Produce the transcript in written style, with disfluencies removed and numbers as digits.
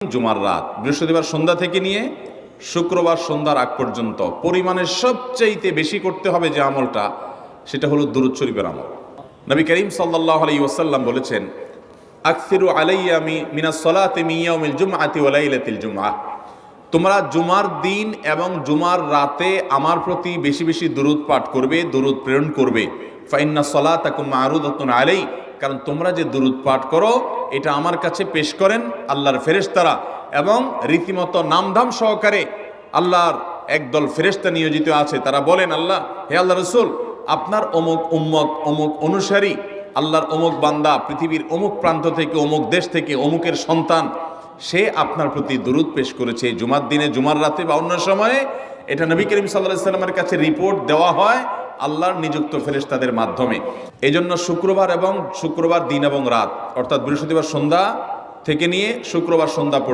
জুমার রাত, বৃহস্পতিবার সন্ধ্যা থেকে নিয়ে শুক্রবার সন্ধ্যার আগ পর্যন্ত পরিমাণের সবচাইতে বেশি করতে হবে যে আমলটা, সেটা হলো দুরূদ শরীফের আমল। নবী করিম সাল্লাল্লাহু আলাইহি ওয়াসাল্লাম বলেছেন, আকসিরু আলাইয়া মিনাস সালাতি মিন ইয়াউমিল জুমআতি ওয়া লাইলাতিল জুমআহ, তোমরা জুমার দিন এবং জুমার রাতে আমার প্রতি বেশি বেশি দুরূদ পাঠ করবে, দুরূদ প্রেরণ করবে। ফা ইন্না সালাতাকুম মা'রুদাতুন আলাই, কারণ তোমরা যে দুরূদ পাঠ করো এটা আমার কাছে পেশ করেন আল্লাহর ফেরেশতারা, এবং রীতিমতো নামধাম সহকারে আল্লাহর একদল ফেরেশতা নিয়োজিত আছে। তারা বলেন, আল্লাহ, হে আল্লাহ রসুল, আপনার অমুক উম্মত, অমুক অনুসারী, আল্লাহর অমুক বান্দা পৃথিবীর অমুক প্রান্ত থেকে, অমুক দেশ থেকে, অমুকের সন্তান, সে আপনার প্রতি দুরূদ পেশ করেছে জুমার দিনে, জুমার রাতে বা অন্য সময়ে। এটা নবী করিম সাল্লাল্লাহু আলাইহি ওয়াসাল্লামের কাছে রিপোর্ট দেওয়া হয় আল্লাহর নিযুক্ত ফেরেশতাদের মাধ্যমে। এই জন্য শুক্রবার দিন এবং রাত, অর্থাৎ বৃহস্পতিবার সন্ধ্যা থেকে নিয়ে শুক্রবার সন্ধ্যা